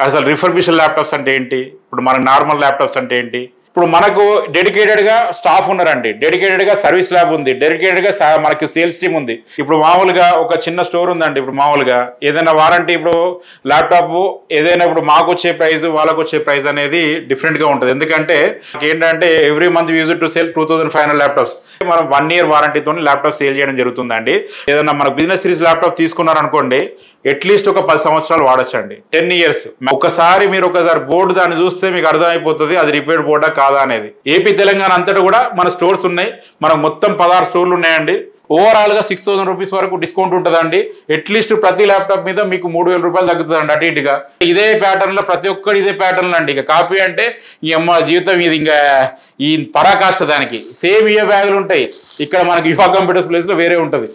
అసలు refurbished laptops అంటే ఏంటి, ఇప్పుడు మన నార్మల్ ల్యాప్టాప్స్ అంటే ఏంటి. ఇప్పుడు మనకు డెడికేటెడ్గా స్టాఫ్ ఉన్నారండి, డెడికేటెడ్గా సర్వీస్ ల్యాబ్ ఉంది, డెడికేటెడ్గా మనకి సేల్స్ టీమ్ ఉంది. ఇప్పుడు మామూలుగా ఒక చిన్న స్టోర్ ఉందండి. ఇప్పుడు మామూలుగా ఏదైనా వారంటీ, ఇప్పుడు ల్యాప్టాప్ ఏదైనా ఇప్పుడు మాకు వచ్చే ప్రైస్ వాళ్ళకు వచ్చే ప్రైస్ అనేది డిఫరెంట్గా ఉంటుంది. ఎందుకంటే ఏంటంటే every month use to sale 2500 laptops. మనం 1 year వారంటీతో ల్యాప్టాప్ సేల్ చేయడం జరుగుతుందండి. ఏదైనా మన బిజినెస్ సిరీస్ ల్యాప్టాప్ తీసుకున్నారనుకోండి, అట్లీస్ట్ ఒక 10 సంవత్సరాలు వాడచ్చండి, 10 years. ఒకసారి బోర్డు దాన్ని చూస్తే మీకు అర్థమైపోతుంది అది రిపేర్డ్ బోర్డా కాదా అనేది. ఏపీ తెలంగాణ అంతటా కూడా మన స్టోర్స్ ఉన్నాయి. మనకు మొత్తం 16 స్టోర్లు ఉన్నాయండి. ఓవరాల్గా 6000 రూపీస్ వరకు డిస్కౌంట్ ఉంటుందండి. అట్లీస్ట్ ప్రతి ల్యాప్టాప్ మీద మీకు 3000 రూపాయలు తగ్గుతుందండి అటు ఇటుగా. ఇదే ప్యాటర్న్లో ప్రతి ఒక్కటి ఇదే ప్యాటర్న్ అండి. ఇక కాపీ అంటే ఈ అమ్మ జీవితం ఇది ఇంకా ఈ పరాకాష్ట. దానికి సేమ్ ఇయే బ్యాగులు ఉంటాయి. ఇక్కడ మనకి యువ కంప్యూటర్స్ ప్లేస్లో వేరే ఉంటుంది.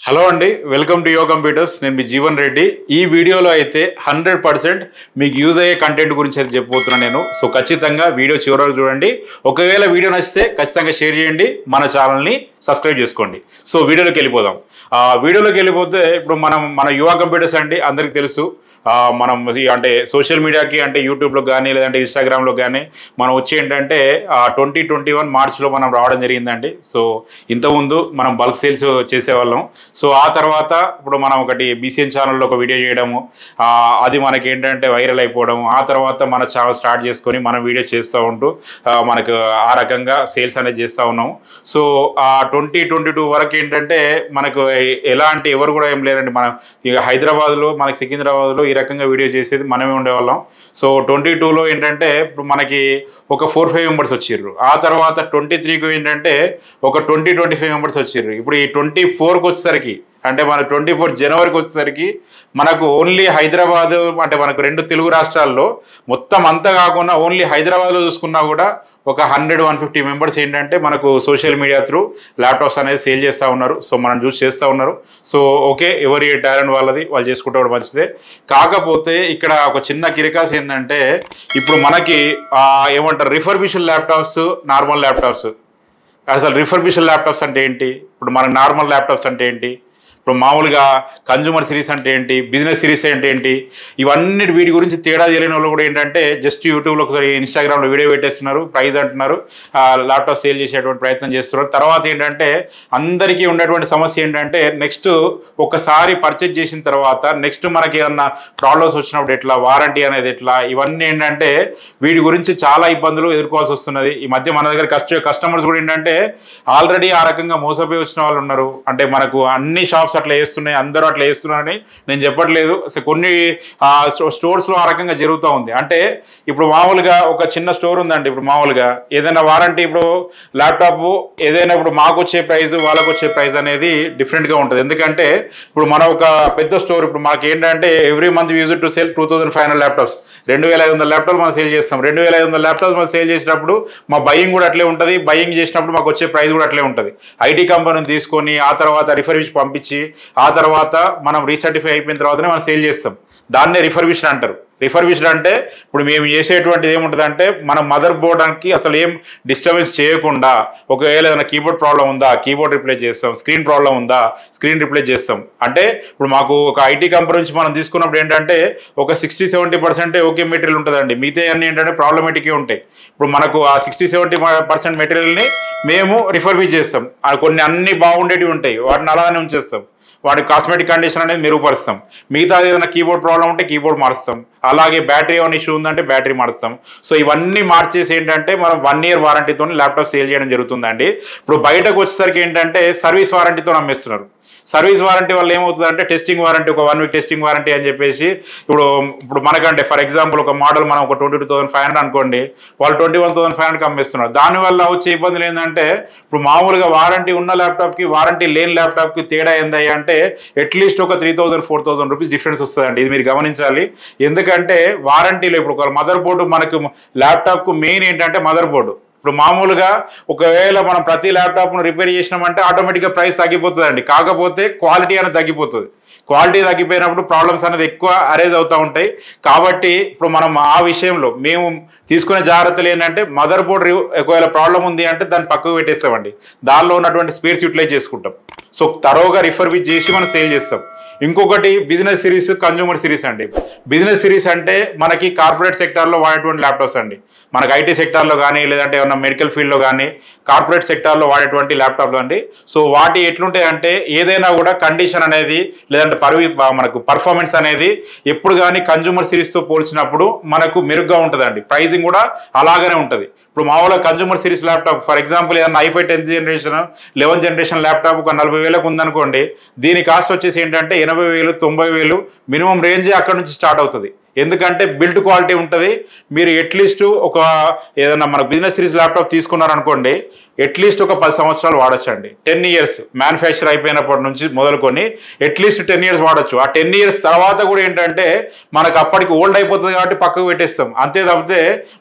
హలో అండి, వెల్కమ్ టు యువ కంప్యూటర్స్. నేను మీ జీవన్ రెడ్డి. ఈ వీడియోలో అయితే 100% మీకు యూజ్ అయ్యే కంటెంట్ గురించి అయితే చెప్పబోతున్నాను నేను. సో ఖచ్చితంగా వీడియో చివరి వరకు చూడండి. ఒకవేళ వీడియో నచ్చితే ఖచ్చితంగా షేర్ చేయండి, మన ఛానల్ని సబ్స్క్రైబ్ చేసుకోండి. సో వీడియోలోకి వెళ్ళిపోదాం. వీడియోలోకి వెళ్ళిపోతే ఇప్పుడు మన యువ కంప్యూటర్స్ అండి అందరికి తెలుసు. మనం అంటే సోషల్ మీడియాకి అంటే యూట్యూబ్లో కానీ లేదంటే ఇన్స్టాగ్రామ్లో కానీ మనం వచ్చి ఏంటంటే 2021 మార్చ్లో మనం రావడం జరిగిందండి. సో ఇంతకుముందు మనం బల్క్ సేల్స్ చేసేవాళ్ళం. సో ఆ తర్వాత ఇప్పుడు మనం ఒకటి బీసీఎన్ ఛానల్లో ఒక వీడియో చేయడము, అది మనకి ఏంటంటే వైరల్ అయిపోవడం, ఆ తర్వాత మన ఛానల్ స్టార్ట్ చేసుకొని మనం వీడియో చేస్తూ ఉంటూ మనకు ఆ రకంగా సేల్స్ అనేది చేస్తూ ఉన్నాము. సో 2022 వరకు ఏంటంటే మనకు ఎలాంటి ఎవరు కూడా ఏం లేరండి. మనం ఇక హైదరాబాద్లో మనకి సికింద్రాబాద్లో ఈ రకంగా వీడియో చేసేది మనమే ఉండేవాళ్ళం. సో 22లో ఏంటంటే ఇప్పుడు మనకి ఒక 4-5 మెంబర్స్ వచ్చిర్రు. ఆ తర్వాత 23కి ఏంటంటే ఒక 20-25 మెంబర్స్ వచ్చిర్రు. ఇప్పుడు ఈ 24కి వచ్చేసరికి అంటే మన 24 జనవరికి వచ్చేసరికి మనకు ఓన్లీ హైదరాబాద్ అంటే మనకు 2 తెలుగు రాష్ట్రాల్లో మొత్తం అంతా కాకుండా ఓన్లీ హైదరాబాద్లో చూసుకున్నా కూడా ఒక 100-150 మెంబర్స్ ఏంటంటే మనకు సోషల్ మీడియా త్రూ ల్యాప్టాప్స్ అనేది సేల్ చేస్తూ ఉన్నారు. సో మనం చూసి చేస్తూ ఉన్నారు. సో ఓకే, ఎవరి టాలెంట్ వాళ్ళది వాళ్ళు చేసుకుంటే కూడా మంచిదే. కాకపోతే ఇక్కడ ఒక చిన్న కిరికాస్ ఏంటంటే ఇప్పుడు మనకి ఏమంటారు రిఫర్బిష్డ్ ల్యాప్టాప్స్, నార్మల్ ల్యాప్టాప్స్. అసలు రిఫర్బిష్డ్ ల్యాప్టాప్స్ అంటే ఏంటి, ఇప్పుడు మన నార్మల్ ల్యాప్టాప్స్ అంటే ఏంటి, ఇప్పుడు మామూలుగా కన్జ్యూమర్ సిరీస్ అంటే ఏంటి, బిజినెస్ సిరీస్ అంటే ఏంటి, ఇవన్నీ వీటి గురించి తేడా తెలియని వాళ్ళు కూడా ఏంటంటే జస్ట్ యూట్యూబ్లో ఒకసారి ఇన్స్టాగ్రామ్లో వీడియో పెట్టేస్తున్నారు, ప్రైజ్ అంటున్నారు, ల్యాప్టాప్ సేల్ చేసేటువంటి ప్రయత్నం చేస్తున్నారు. తర్వాత ఏంటంటే అందరికీ ఉండేటువంటి సమస్య ఏంటంటే నెక్స్ట్ ఒకసారి పర్చేజ్ చేసిన తర్వాత నెక్స్ట్ మనకి ఏమన్నా ప్రాబ్లమ్స్ వచ్చినప్పుడు ఎట్లా, వారంటీ అనేది ఎట్లా, ఇవన్నీ ఏంటంటే వీటి గురించి చాలా ఇబ్బందులు ఎదుర్కోవాల్సి వస్తున్నది. ఈ మధ్య మన దగ్గర కస్టమర్స్ కూడా ఏంటంటే ఆల్రెడీ ఆ రకంగా మోసపోయి వచ్చిన వాళ్ళు ఉన్నారు. అంటే మనకు అన్ని షాప్స్ అట్లా వేస్తున్నాయి, అందరూ అట్లా వేస్తున్నారని నేను చెప్పట్లేదు. కొన్ని స్టోర్స్లో ఆ రకంగా జరుగుతూ ఉంది. అంటే ఇప్పుడు మామూలుగా ఒక చిన్న స్టోర్ ఉందండి. ఇప్పుడు మామూలుగా ఏదైనా వారంటీ, ఇప్పుడు ల్యాప్టాప్ ఏదైనా ఇప్పుడు మాకు వచ్చే ప్రైస్ వాళ్ళకు వచ్చే ప్రైస్ అనేది డిఫరెంట్గా ఉంటుంది. ఎందుకంటే ఇప్పుడు మన ఒక పెద్ద స్టోర్, ఇప్పుడు మనకి ఏంటంటే every month use to sale 2500 laptops, 2500 laptops మనం సేల్ చేస్తాం. 2500 ల్యాప్టాప్స్ మనం సేల్ చేసినప్పుడు మా బయింగ్ కూడా అట్లే ఉంటుంది. బయింగ్ చేసినప్పుడు మాకు వచ్చే ప్రైస్ కూడా అట్లే ఉంటుంది. ఐటీ కంపెనీని తీసుకొని ఆ తర్వాత రిఫర్బిష్ పంపించి ఆ తర్వాత మనం రీసర్టిఫై అయిపోయిన తర్వాతనే మనం సేల్ చేస్తాం. దాన్నే రిఫర్బిష్డ్ అంటారు. రిఫర్బిష్డ్ అంటే ఇప్పుడు మేము చేసేటువంటిది ఏముంటుందంటే మన మదర్ బోర్డ్కి అసలు ఏం డిస్టర్బెన్స్ చేయకుండా, ఒకవేళ ఏదైనా కీబోర్డ్ ప్రాబ్లం ఉందా కీబోర్డ్ రిప్లేస్ చేస్తాం, స్క్రీన్ ప్రాబ్లం ఉందా స్క్రీన్ రిప్లేస్ చేస్తాం. అంటే ఇప్పుడు మాకు ఒక ఐటీ కంపెనీ నుంచి మనం తీసుకున్నప్పుడు ఏంటంటే ఒక 60-70% ఓకే మెటీరియల్ ఉంటుందండి. మిగతా అన్నీ ఏంటంటే ప్రాబ్లమేటిక్గా ఉంటాయి. ఇప్పుడు మనకు ఆ 60-70% మెటీరియల్ని మేము రిఫర్బిష్ చేస్తాం. కొన్ని అన్ని బాగుండేటివి ఉంటాయి, వాటిని అలానే ఉంచేస్తాం. వాటి కాస్మెటిక్ కండిషన్ అనేది మెరుగుపరుస్తాం. మిగతా ఏదైనా కీబోర్డ్ ప్రాబ్లం ఉంటే కీబోర్డ్ మారుస్తాం. అలాగే బ్యాటరీ ఏమైనా ఇష్యూ ఉందంటే బ్యాటరీ మారుస్తాం. సో ఇవన్నీ మార్చేసి ఏంటంటే మనం 1 year వారంటీతో ల్యాప్టాప్ సేల్ చేయడం జరుగుతుందండి. ఇప్పుడు బయటకు వచ్చేసరికి ఏంటంటే సర్వీస్ వారంటీతో అమ్మేస్తున్నారు. సర్వీస్ వారంటీ వల్ల ఏమవుతుందంటే టెస్టింగ్ వారంటీ, ఒక 1 week టెస్టింగ్ వారంటీ అని చెప్పేసి ఇప్పుడు మనకంటే ఫర్ ఎగ్జాంపుల్ ఒక మోడల్ మనం ఒక 22,500 అనుకోండి, వాళ్ళు 21,500కి అమ్మేస్తున్నారు. దానివల్ల వచ్చే ఇబ్బందులు ఏంటంటే ఇప్పుడు మామూలుగా వారంటీ ఉన్న ల్యాప్టాప్కి వారంటీ లేని ల్యాప్టాప్కి తేడా ఏందయ్యా అంటే అట్లీస్ట్ ఒక 3,000-4,000 రూపీస్ డిఫరెన్స్ వస్తుందండి. ఇది మీరు గమనించాలి. ఎందుకంటే వారంటీలో ఇప్పుడు ఒక మదర్ బోర్డు, మనకు ల్యాప్టాప్కు మెయిన్ ఏంటంటే మదర్ బోర్డు. ఇప్పుడు మామూలుగా ఒకవేళ మనం ప్రతి ల్యాప్టాప్ను రిపేర్ చేసినామంటే ఆటోమేటిక్గా ప్రైస్ తగ్గిపోతుందండి. కాకపోతే క్వాలిటీ అనేది తగ్గిపోతుంది. క్వాలిటీ తగ్గిపోయినప్పుడు ప్రాబ్లమ్స్ అనేది ఎక్కువ అరేజ్ అవుతూ ఉంటాయి. కాబట్టి ఇప్పుడు మనం ఆ విషయంలో మేము తీసుకునే జాగ్రత్తలు ఏంటంటే మదర్ బోర్డ్ ఒకవేళ ప్రాబ్లం ఉంది అంటే దాన్ని పక్కకు పెట్టేస్తామండి. దానిలో ఉన్నటువంటి స్పేర్స్ యూటిలైజ్ చేసుకుంటాం. సో తరోగా రిఫర్బిష్ చేసి మనం సేల్ చేస్తాం. ఇంకొకటి బిజినెస్ సిరీస్, కన్జ్యూమర్ సిరీస్ అండి. బిజినెస్ సిరీస్ అంటే మనకి కార్పొరేట్ సెక్టార్లో వాడేటువంటి ల్యాప్టాప్స్ అండి. మనకి ఐటీ సెక్టార్లో కానీ లేదంటే ఏమన్నా మెడికల్ ఫీల్డ్లో కానీ కార్పొరేట్ సెక్టార్లో వాడేటువంటి ల్యాప్టాప్లు అండి. సో వాటి ఎట్లుంటాయంటే ఏదైనా కూడా కండిషన్ అనేది లేదంటే మనకు పర్ఫార్మెన్స్ అనేది ఎప్పుడు కానీ కన్జ్యూమర్ సిరీస్తో పోల్చినప్పుడు మనకు మెరుగ్గా ఉంటుందండి. ప్రైజింగ్ కూడా అలాగనే ఉంటుంది. ఇప్పుడు మామూలుగా consumer series laptop for example ఏదన్నా i5 10th generation 11th generation laptop ఒక 40,000కు ఉందనుకోండి, దీని కాస్ట్ వచ్చేసి ఏంటంటే 80,000 90,000 మినిమం రేంజే అక్కడ నుంచి స్టార్ట్ అవుతుంది. ఎందుకంటే బిల్డ్ క్వాలిటీ ఉంటుంది. మీరు అట్లీస్ట్ ఒక ఏదైనా మన బిజినెస్ సిరీస్ ల్యాప్టాప్ తీసుకున్నారనుకోండి, అట్లీస్ట్ ఒక 10 సంవత్సరాలు వాడచ్చండి. 10 years మ్యానుఫ్యాక్చర్ అయిపోయినప్పటి నుంచి మొదలుకొని అట్లీస్ట్ 10 years వాడచ్చు. ఆ 10 years తర్వాత కూడా ఏంటంటే మనకు అప్పటికి ఓల్డ్ అయిపోతుంది కాబట్టి పక్కకు పెట్టేస్తాం. అంతే తప్పితే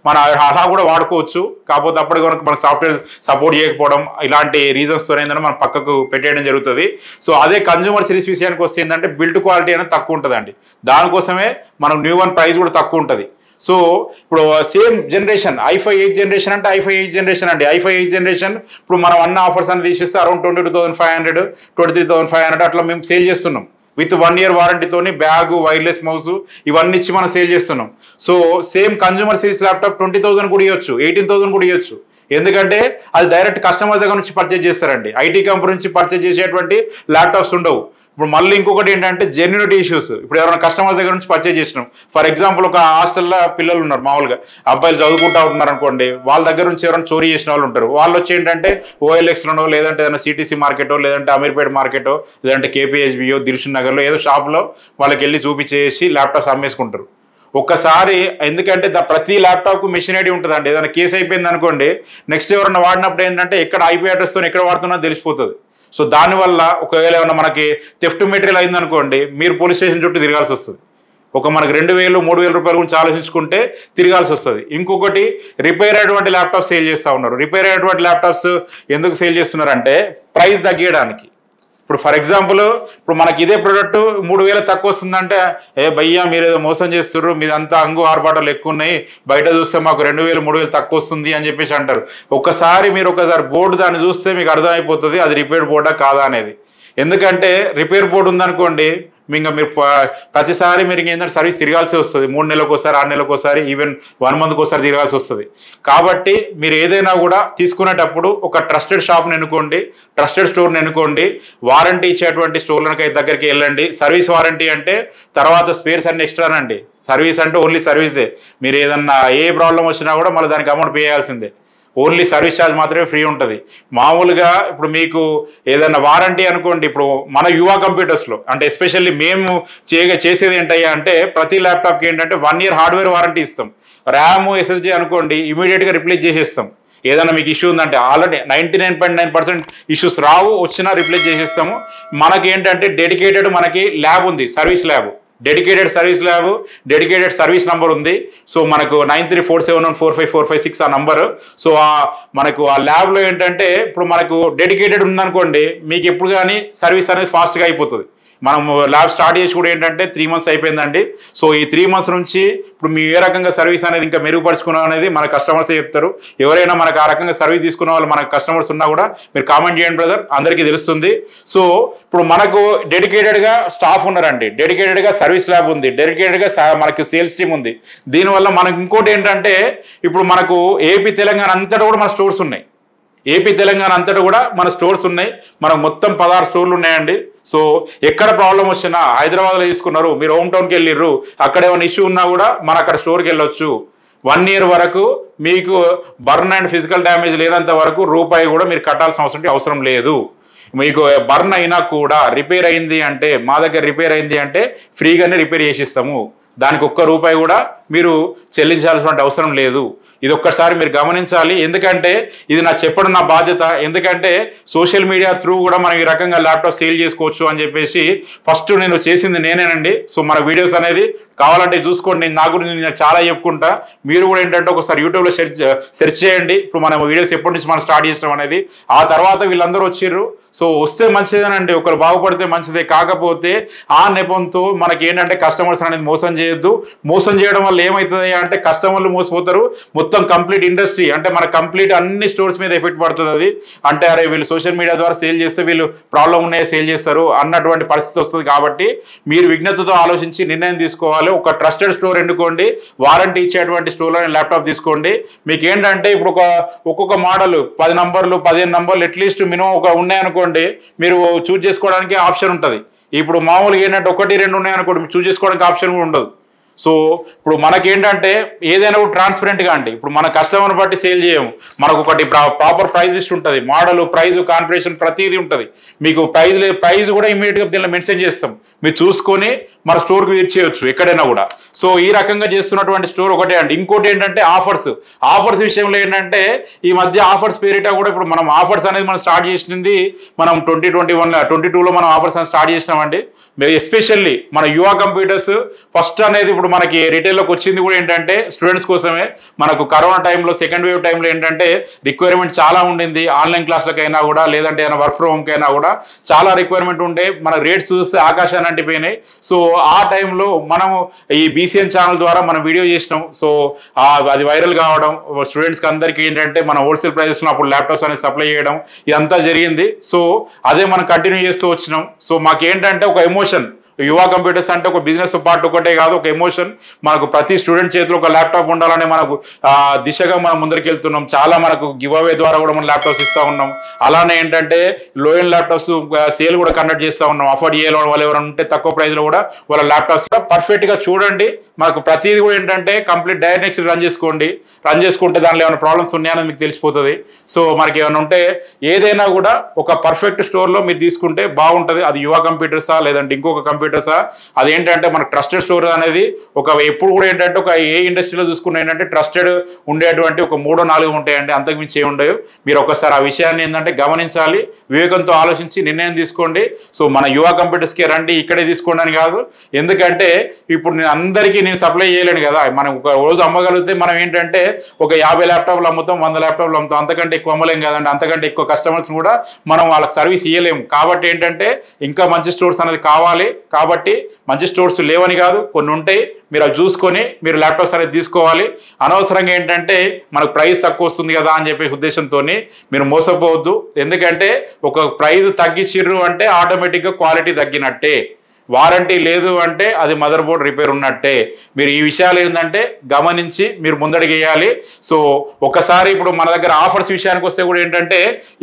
మనం అలా కూడా వాడుకోవచ్చు. కాకపోతే అప్పటికి కనుక మనకు సాఫ్ట్వేర్ సపోర్ట్ చేయకపోవడం ఇలాంటి రీజన్స్తో ఏంటంటే మనం పక్కకు పెట్టేయడం జరుగుతుంది. సో అదే కన్జ్యూమర్ సిరీస్ విషయానికి వస్తే ఏంటంటే బిల్డ్ క్వాలిటీ అనేది తక్కువ ఉంటుందండి. దానికోసమే మనం న్యూ వన్ ప్రైస్ కూడా తక్కువ ఉంటుంది. సో ఇప్పుడు same generation i5 8th generation అంటే i5 8th జనరేషన్ అండి. i5 8th జనరేషన్ ఇప్పుడు మనం అన్న ఆఫర్స్ అని తీసేస్తే అరౌండ్ 22,500 23,500 అట్లా మేము సేల్ చేస్తున్నాం. విత్ 1 year వారంటీతోని బ్యాగ్, వైర్లెస్ మౌస్ ఇవన్నీ ఇచ్చి మనం సేల్ చేస్తున్నాం. So same consumer series laptop 20,000 కూడా ఇవ్వచ్చు, 18,000 కూడా ఇవ్వచ్చు. ఎందుకంటే అది డైరెక్ట్ కస్టమర్ దగ్గర నుంచి పర్చేజ్ చేస్తారండి. ఐటీ కంపెనీ నుంచి పర్చేజ్ చేసేటువంటి ల్యాప్టాప్స్ ఉండవు. ఇప్పుడు మళ్ళీ ఇంకొకటి ఏంటంటే జెన్యూనిటీ ఇష్యూస్. ఇప్పుడు ఎవరైనా కస్టమర్స్ దగ్గర నుంచి పర్చేజ్ చేసినాం, ఫర్ ఎగ్జాంపుల్ ఒక హాస్టల్లో పిల్లలు ఉన్నారు, మామూలుగా అబ్బాయిలు చదువుకుంటా ఉన్నారు అనుకోండి, వాళ్ళ దగ్గర నుంచి ఎవరైనా చోరీ చేసిన వాళ్ళు ఉంటారు. వాళ్ళు వచ్చి ఏంటంటే OLXలోనో లేదంటే ఏదైనా సిటీసీ మార్కెటో లేదంటే అమీర్పేట మార్కెటో లేదంటే KPHBయో దిల్షుక్ నగర్లో ఏదో షాప్లో వాళ్ళకి వెళ్ళి చూపించేసి ల్యాప్టాప్స్ అమ్మేసుకుంటారు. ఒక్కసారి ఎందుకంటే ప్రతి ల్యాప్టాప్కు మెషిన్ ఐడి ఉంటుందండి. ఏదైనా కేసు అయిపోయింది అనుకోండి, నెక్స్ట్ ఎవరైనా వాడినప్పుడు ఏంటంటే ఎక్కడ IP అడ్రస్తో ఎక్కడ వాడుతున్నా తెలిసిపోతుంది. సో దానివల్ల ఒకవేళ ఏమైనా మనకి థెఫ్ట్ మెటీరియల్ అయిందనుకోండి, మీరు పోలీస్ స్టేషన్ చుట్టూ తిరగాల్సి వస్తుంది. మనకి 2,000 3,000 రూపాయల గురించి ఆలోచించుకుంటే తిరగాల్సి వస్తుంది. ఇంకొకటి రిపేర్ అయ్యేటువంటి ల్యాప్టాప్స్ సేల్ చేస్తూ ఉన్నారు. రిపేర్ అయ్యేటువంటి ల్యాప్టాప్స్ ఎందుకు సేల్ చేస్తున్నారంటే ప్రైస్ తగ్గించడానికి. ఇప్పుడు ఫర్ ఎగ్జాంపుల్ ఇప్పుడు మనకి ఇదే ప్రోడక్ట్ 3,000 తక్కువ వస్తుందంటే భయ్యా మీరు ఏదో మోసం చేస్తున్నారు, మీదంతా అంగు ఆర్బాటలు ఎక్కువ ఉన్నాయి, బయట చూస్తే మాకు 2,000 3,000 తక్కువ వస్తుంది అని చెప్పేసి అంటారు. ఒకసారి బోర్డు దాన్ని చూస్తే మీకు అర్థమైపోతుంది అది రిపేర్ బోర్డా కాదా అనేది. ఎందుకంటే రిపేర్ బోర్డు ఉందనుకోండి, మీరు ప్రతిసారి మీరు ఏంటంటే సర్వీస్ తిరగాల్సి వస్తుంది. 3 నెలలకు ఒకసారి 6 నెలలకు ఒకసారి ఈవెన్ 1 monthకి ఒకసారి తిరగాల్సి వస్తుంది. కాబట్టి మీరు ఏదైనా కూడా తీసుకునేటప్పుడు ఒక ట్రస్టెడ్ షాప్ని ఎన్నుకోండి, ట్రస్టెడ్ స్టోర్ని ఎన్నుకోండి, వారంటీ ఇచ్చేటువంటి స్టోర్లకి దగ్గరికి వెళ్ళండి. సర్వీస్ వారంటీ అంటే తర్వాత స్పేర్స్ అన్ని ఎక్స్ట్రానండి. సర్వీస్ అంటే ఓన్లీ సర్వీసే. మీరు ఏదన్నా ఏ ప్రాబ్లం వచ్చినా కూడా మళ్ళీ దానికి అమౌంట్ పే చేయాల్సిందే. ఓన్లీ సర్వీస్ ఛార్జ్ మాత్రమే ఫ్రీ ఉంటుంది. మామూలుగా ఇప్పుడు మీకు ఏదైనా వారంటీ అనుకోండి, ఇప్పుడు మన యువ కంప్యూటర్స్లో అంటే ఎస్పెషల్లీ మేము చేసేది ఏంటయ్యా అంటే ప్రతి ల్యాప్టాప్కి ఏంటంటే 1 year హార్డ్వేర్ వారంటీ ఇస్తాం. ర్యామ్ SSD అనుకోండి ఇమీడియట్గా రిప్లేస్ చేసేస్తాం. ఏదైనా మీకు ఇష్యూ ఉందంటే ఆల్రెడీ 99.9% ఇష్యూస్ రావు, వచ్చినా రిప్లేస్ చేసేస్తాము. మనకి ఏంటంటే డెడికేటెడ్ మనకి ల్యాబ్ ఉంది, service lab, dedicated service lab, dedicated service number ఉంది. సో మనకు 9347145456 ఆ నంబరు. సో మనకు ఆ ల్యాబ్లో ఏంటంటే ఇప్పుడు మనకు డెడికేటెడ్ ఉందనుకోండి, మీకు ఎప్పుడు కానీ సర్వీస్ అనేది ఫాస్ట్గా అయిపోతుంది. మనం ల్యాబ్ స్టార్ట్ చేసి కూడా ఏంటంటే 3 months అయిపోయిందండి. సో ఈ 3 months నుంచి ఇప్పుడు మీ ఏ రకంగా సర్వీస్ అనేది ఇంకా మెరుగుపరుచుకున్నాం అనేది మన కస్టమర్సే చెప్తారు. ఎవరైనా మనకు ఆ రకంగా సర్వీస్ తీసుకున్న వాళ్ళు మన కస్టమర్స్ ఉన్నా కూడా మీరు కామెంట్ చేయండి బ్రదర్, అందరికీ తెలుస్తుంది. సో ఇప్పుడు మనకు డెడికేటెడ్గా స్టాఫ్ ఉన్నారండి, డెడికేటెడ్గా సర్వీస్ ల్యాబ్ ఉంది, డెడికేటెడ్గా మనకి సేల్స్ టీమ్ ఉంది. దీనివల్ల మనకు ఇంకోటి ఏంటంటే ఇప్పుడు మనకు ఏపీ తెలంగాణ అంతటా కూడా మన స్టోర్స్ ఉన్నాయి. ఏపీ తెలంగాణ అంతటా కూడా మన స్టోర్స్ ఉన్నాయి. మనకు మొత్తం 16 స్టోర్లు ఉన్నాయండి. సో ఎక్కడ ప్రాబ్లం వచ్చినా హైదరాబాద్లో తీసుకున్నారు, మీరు హోమ్ టౌన్కి వెళ్ళిర్రు, అక్కడ ఏమైనా ఇష్యూ ఉన్నా కూడా మన అక్కడ స్టోర్కి వెళ్ళొచ్చు. 1 year వరకు మీకు బర్న్ అండ్ ఫిజికల్ డ్యామేజ్ లేనంత వరకు రూపాయి కూడా మీరు కట్టాల్సిన అవసరం లేదు. మీకు బర్న్ అయినా కూడా రిపేర్ అయింది అంటే మా దగ్గర రిపేర్ అయింది అంటే ఫ్రీగానే రిపేర్ చేసిస్తాము. దానికి ఒక్క రూపాయి కూడా మీరు చెల్లించాల్సిన అవసరం లేదు. ఇది ఒక్కసారి మీరు గమనించాలి. ఎందుకంటే ఇది నా చెప్పడం నా బాధ్యత. ఎందుకంటే సోషల్ మీడియా త్రూ కూడా మనం ఈ రకంగా ల్యాప్టాప్ సేల్ చేసుకోవచ్చు అని చెప్పేసి ఫస్ట్ నేను చేసింది నేనేనండి. సో మన వీడియోస్ అనేది కావాలంటే చూసుకోండి. నేను నా గురించి నేను చాలా చెప్పుకుంటా. మీరు కూడా ఏంటంటే ఒకసారి యూట్యూబ్లో సెర్చ్ చేయండి. ఇప్పుడు మనం వీడియోస్ ఎప్పటి నుంచి మనం స్టార్ట్ చేసినాం అనేది. ఆ తర్వాత వీళ్ళందరూ వచ్చిర్రు. సో వస్తే మంచిదేనండి, ఒకరు బాగుపడితే మంచిదే. కాకపోతే ఆ నెపంతో మనకి ఏంటంటే కస్టమర్స్ అనేది మోసం చేయొద్దు. మోసం చేయడం వల్ల ఏమవుతుంది అంటే కస్టమర్లు మోసపోతారు. మొత్తం కంప్లీట్ ఇండస్ట్రీ అంటే మన కంప్లీట్ అన్ని స్టోర్స్ మీద ఎఫెక్ట్ పడుతుంది. అది అంటే అరే వీళ్ళు సోషల్ మీడియా ద్వారా సేల్ చేస్తే వీళ్ళు ప్రాబ్లం ఉన్నాయో సేల్ చేస్తారు అన్నటువంటి పరిస్థితి వస్తుంది. కాబట్టి మీరు విజ్ఞతతో ఆలోచించి నిర్ణయం తీసుకోవాలి. ఒక ట్రస్టెడ్ స్టోర్ ఎన్నుకోండి. వారంటీ ఇచ్చేటువంటి స్టోర్లో ల్యాప్టాప్ తీసుకోండి. మీకు ఏంటంటే ఇప్పుడు ఒక్కొక్క మోడల్ 10 నంబర్లు 15 నంబర్లు అట్లీస్ట్ మినిమం ఒక ఉన్నాయనుకోండి, మీరు చూజ్ చేసుకోవడానికి ఆప్షన్ ఉంటుంది. ఇప్పుడు మామూలుగా ఏంటంటే 1, 2 ఉన్నాయనుకోండి, మీరు చూజ్ చేసుకోవడానికి ఆప్షన్ కూడా ఉండదు. సో ఇప్పుడు మనకేంటంటే ఏదైనా కూడా ట్రాన్స్పరెంట్గా అండి. ఇప్పుడు మన కస్టమర్ని బట్టి సేల్ చేయము. మనకు ఒకటి ప్రాపర్ ప్రైస్ లిస్ట్ ఉంటుంది. మోడల్, ప్రైజ్, కాన్ఫిగరేషన్ ప్రతిదీ ఉంటుంది. మీకు ప్రైజ్ కూడా ఇమీడియట్గా దీనిలో మెన్షన్ చేస్తాం. మీరు చూసుకొని మన స్టోర్కి విజిట్ చేయొచ్చు ఎక్కడైనా కూడా. సో ఈ రకంగా చేస్తున్నటువంటి స్టోర్ ఒకటే అండి. ఇంకోటి ఏంటంటే ఆఫర్స్ విషయంలో ఏంటంటే ఈ మధ్య ఆఫర్స్ పేరిట కూడా ఇప్పుడు మనం ఆఫర్స్ అనేది మనం స్టార్ట్ చేసింది మనం 2022లో మనం ఆఫర్స్ అనేది స్టార్ట్ చేసినామండి. ఎస్పెషల్లీ మన యువ కంప్యూటర్స్ ఫస్ట్ అనేది ఇప్పుడు మనకి రిటైల్లోకి వచ్చింది కూడా ఏంటంటే స్టూడెంట్స్ కోసమే. మనకు కరోనా టైంలో సెకండ్ వేవ్ టైంలో ఏంటంటే రిక్వైర్మెంట్ చాలా ఉండింది. ఆన్లైన్ క్లాసులకైనా కూడా లేదంటే ఏదైనా వర్క్ ఫ్రమ్ హోమ్కైనా కూడా చాలా రిక్వైర్మెంట్ ఉండే. మన రేట్స్ చూస్తే ఆకాశాన్ని అంటిపోయినాయి. సో ఆ టైంలో మనము ఈ బీసీఎన్ ఛానల్ ద్వారా మనం వీడియో చేసినాం. సో అది వైరల్ కావడం, స్టూడెంట్స్కి అందరికీ ఏంటంటే మన హోల్సేల్ ప్రైజెస్లో అప్పుడు ల్యాప్టాప్స్ అనేది సప్లై చేయడం ఇదంతా జరిగింది. సో అదే మనం కంటిన్యూ చేస్తూ వచ్చినాం. సో మాకేంటంటే ఒక ఎమోషన్, యువ కంప్యూటర్స్ అంటే ఒక బిజినెస్ పార్ట్ ఒకటే కాదు, ఒక ఎమోషన్. మనకు ప్రతి స్టూడెంట్ చేతిలో ఒక ల్యాప్టాప్ ఉండాలనే మనకు దిశగా మనం ముందరికి వెళ్తున్నాం. చాలా మనకు గివ్ అవే ద్వారా కూడా మనం ల్యాప్టాప్స్ ఇస్తూ ఉన్నాం. అలానే ఏంటంటే లో ఎండ్ ల్యాప్టాప్స్ సేల్ కూడా కండక్ట్ చేస్తూ ఉన్నాం. అఫోర్డ్ చేయడం వాళ్ళు ఎవరైనా ఉంటే తక్కువ ప్రైస్లో కూడా వాళ్ళ ల్యాప్టాప్స్ పర్ఫెక్ట్గా చూడండి. మనకు ప్రతిదీ కూడా ఏంటంటే కంప్లీట్ డయాగ్నోస్టిక్స్ రన్ చేసుకుంటే దానిలో ఏమైనా ప్రాబ్లమ్స్ ఉన్నాయని మీకు తెలిసిపోతుంది. సో మనకి ఏమైనా ఉంటే ఏదైనా కూడా ఒక పర్ఫెక్ట్ స్టోర్లో మీరు తీసుకుంటే బాగుంటుంది. అది యువ కంప్యూటర్సా లేదంటే ఇంకొక కంప్యూటర్సా, అదేంటంటే మనకు ట్రస్టెడ్ స్టోర్ అనేది ఎప్పుడు కూడా ఏంటంటే ఒక ఏ ఇండస్ట్రీలో చూసుకున్న ఏంటంటే ట్రస్టెడ్ ఉండేటువంటి ఒక 3-4 ఉంటాయండి, అంతకుమించి ఏమి ఉండవు. మీరు ఒకసారి ఆ విషయాన్ని ఏంటంటే గమనించాలి, వివేకంతో ఆలోచించి నిర్ణయం తీసుకోండి. సో మన యువ కంప్యూటర్స్కి రండి, ఇక్కడే తీసుకోండి అని కాదు. ఎందుకంటే ఇప్పుడు నేను సప్లై చేయలేను కదా. మనం ఒక రోజు అమ్మగలిగితే మనం ఏంటంటే ఒక 50 ల్యాప్టాప్లు అమ్ముతాం, 100 ల్యాప్టాప్లు అమ్ముతాం. అంతకంటే ఎక్కువ అమ్మలేం కదండి. అంతకంటే ఎక్కువ కస్టమర్స్ కూడా మనం వాళ్ళకి సర్వీస్ ఇవ్వలేము. కాబట్టి ఏంటంటే ఇంకా మంచి స్టోర్స్ అనేది కావాలి. కాబట్టి మంచి స్టోర్స్ లేవని కాదు, కొన్ని ఉంటాయి. మీరు అవి చూసుకొని మీరు ల్యాప్టాప్స్ అనేది తీసుకోవాలి. అనవసరంగా ఏంటంటే మనకు ప్రైస్ తక్కువ వస్తుంది కదా అని చెప్పే ఉద్దేశంతో మీరు మోసపోవద్దు. ఎందుకంటే ఒక ప్రైస్ తగ్గించిర్రు అంటే ఆటోమేటిక్గా క్వాలిటీ తగ్గినట్టే. వారంటీ లేదు అంటే అది మదర్ బోర్డ్ రిపేర్ ఉన్నట్టే. మీరు ఈ విషయాలు ఏంటంటే గమనించి మీరు ముందడుగేయాలి. సో ఒకసారి ఇప్పుడు మన దగ్గర ఆఫర్స్ విషయానికి వస్తే కూడా ఏంటంటే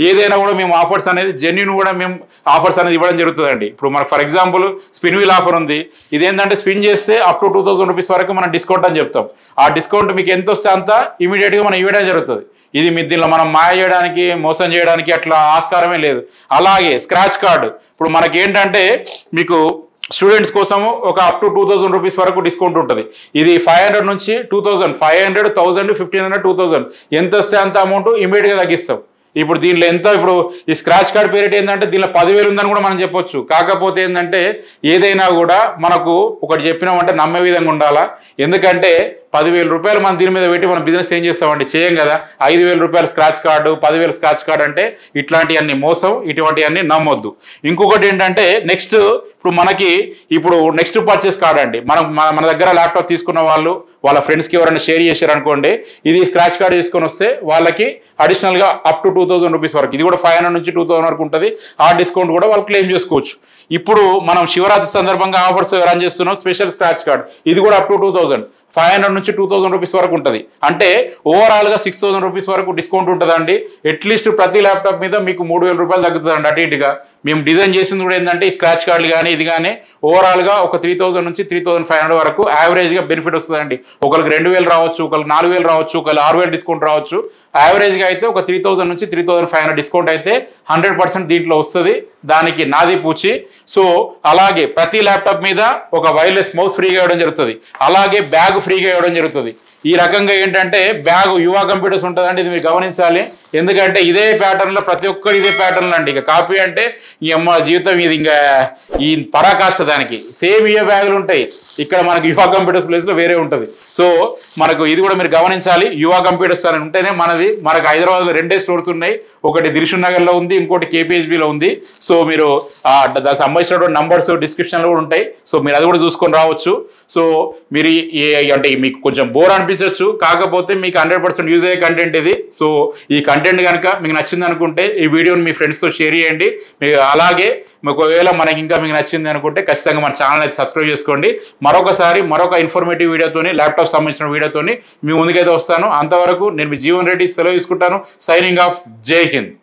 ఏదైనా కూడా మేము ఆఫర్స్ అనేది జెన్యూన్ కూడా మేము ఆఫర్స్ అనేది ఇవ్వడం జరుగుతుందండి. ఇప్పుడు మనకు for example spin wheel offer ఉంది. ఇదేంటంటే స్పిన్ చేస్తే అప్ టు 2000 రూపీస్ వరకు మనం డిస్కౌంట్ అని చెప్తాం. ఆ డిస్కౌంట్ మీకు ఎంత వస్తే అంత ఇమీడియట్గా మనం ఇవ్వడం జరుగుతుంది. ఇది మీ దీనిలో మనం మాయ చేయడానికి మోసం చేయడానికి అట్లా ఆస్కారమే లేదు. అలాగే స్క్రాచ్ కార్డు ఇప్పుడు మనకి ఏంటంటే మీకు స్టూడెంట్స్ కోసము ఒక అప్ టు 2000 రూపీస్ వరకు డిస్కౌంట్ ఉంటుంది. ఇది 500 నుంచి 2000, 500, 1000, 1500, 2000 ఎంత వస్తే అంత అమౌంట్ ఇమీడియట్గా తగ్గిస్తాం. ఇప్పుడు దీనిలో ఎంత ఇప్పుడు ఈ స్క్రాచ్ కార్డ్ పీరియడ్ ఏంటంటే దీనిలో 10,000 ఉందని కూడా మనం చెప్పొచ్చు. కాకపోతే ఏంటంటే ఏదైనా కూడా మనకు ఒకటి చెప్పినామంటే నమ్మే విధంగా ఉండాలా. ఎందుకంటే 10,000 రూపాయలు మనం దీని మీద పెట్టి మనం బిజినెస్ ఏం చేస్తామండి, చేయం కదా. 5,000 రూపాయలు స్క్రాచ్ కార్డు, 10,000 స్క్రాచ్ కార్డు అంటే ఇట్లాంటివన్నీ మోసం, ఇటువంటివన్నీ నమ్మొద్దు. ఇంకొకటి ఏంటంటే నెక్స్ట్ ఇప్పుడు నెక్స్ట్ పర్చేస్ కార్డ్ అండి. మన దగ్గర ల్యాప్టాప్ తీసుకున్న వాళ్ళు వాళ్ళ ఫ్రెండ్స్కి ఎవరైనా షేర్ చేశారు అనుకోండి, ఇది స్క్రాచ్ కార్డ్ తీసుకొని వస్తే వాళ్ళకి అడిషనల్గా అప్ టు 2000 రూపీస్ వరకు, ఇది కూడా 500 నుంచి 2000 వరకు ఉంటుంది. ఆ డిస్కౌంట్ కూడా వాళ్ళు క్లెయిమ్ చేసుకోవచ్చు. ఇప్పుడు మనం శివరాత్రి సందర్భంగా ఆఫర్స్ రన్ చేస్తున్నాం. స్పెషల్ స్క్రాచ్ కార్డ్ ఇది కూడా అప్ టు 2000, 500 నుంచి 2000 రూపీస్ వరకు ఉంటుంది. అంటే ఓవరాల్గా 6000 రూపీస్ వరకు డిస్కౌంట్ ఉంటుందండి. అట్లీస్ట్ ప్రతి ల్యాప్టాప్ మీద మీకు 3000 రూపాయలు తగ్గుతుందండి. అటు ఇటుగా మేము డిజైన్ చేసింది కూడా ఏంటంటే ఈ స్క్రాచ్ కార్డులు కానీ ఇది కానీ ఓవరాల్గా ఒక 3000 నుంచి 3500 వరకు యావరేజ్గా బెనిఫిట్ వస్తుందండి. ఒకరికి 2000 రావచ్చు, ఒకరికి 4000 రావచ్చు, ఒకరికి 6000 డిస్కౌంట్ రావచ్చు. యావరేజ్గా అయితే ఒక 3000 నుంచి 3500 డిస్కౌంట్ అయితే 100% దీంట్లో వస్తుంది. దానికి నాది పూచి. సో అలాగే ప్రతి ల్యాప్టాప్ మీద ఒక వైర్లెస్ మౌస్ ఫ్రీగా ఇవ్వడం జరుగుతుంది. అలాగే బ్యాగ్ ఫ్రీగా ఇవ్వడం జరుగుతుంది. ఈ రకంగా ఏంటంటే బ్యాగ్ యువ కంప్యూటర్స్ ఉంటుందండి, ఇది మీరు గమనించాలి. ఎందుకంటే ఇదే ప్యాటర్న్లో ప్రతి ఒక్కరు ఇదే ప్యాటర్న్లో అండి. ఇక కాపీ అంటే ఈ అమ్మ జీవితం ఇది ఇంకా ఈ పరాకాష్ట దానికి. సేమ్ ఇవే బ్యాగులు ఉంటాయి. ఇక్కడ మనకి యువ కంప్యూటర్స్ ప్లేస్లో వేరే ఉంటుంది. సో మనకు ఇది కూడా మీరు గమనించాలి. యువ కంప్యూటర్స్ అని ఉంటేనే మనకు హైదరాబాద్లో 2 స్టోర్స్ ఉన్నాయి. ఒకటి దిల్షుక్ నగర్లో ఉంది, ఇంకోటి కేపీహెచ్బిలో ఉంది. సో మీరు దానికి సంబంధించినటువంటి నంబర్స్ డిస్క్రిప్షన్లో కూడా ఉంటాయి. సో మీరు అది కూడా చూసుకొని రావచ్చు. సో మీరు అంటే మీకు కొంచెం బోర్ అనిపించవచ్చు, కాకపోతే మీకు 100% యూజ్ అయ్యే కంటెంట్ ఇది. సో ఈ కంటెంట్ కనుక మీకు నచ్చింది అనుకుంటే ఈ వీడియోని మీ ఫ్రెండ్స్తో షేర్ చేయండి. మీకు అలాగే ఒకవేళ మనకి ఇంకా మీకు నచ్చింది అనుకుంటే ఖచ్చితంగా మన ఛానల్ అయితే సబ్స్క్రైబ్ చేసుకోండి. మరొకసారి మరొక ఇన్ఫర్మేటివ్ వీడియోతోని ల్యాప్టాప్ సంబంధించిన వీడియోతోని మీ ముందుకైతే వస్తాను. అంతవరకు నేను మీ జీవన్ రెడ్డి సెలవు తీసుకుంటాను. Signing off. జై హింద్.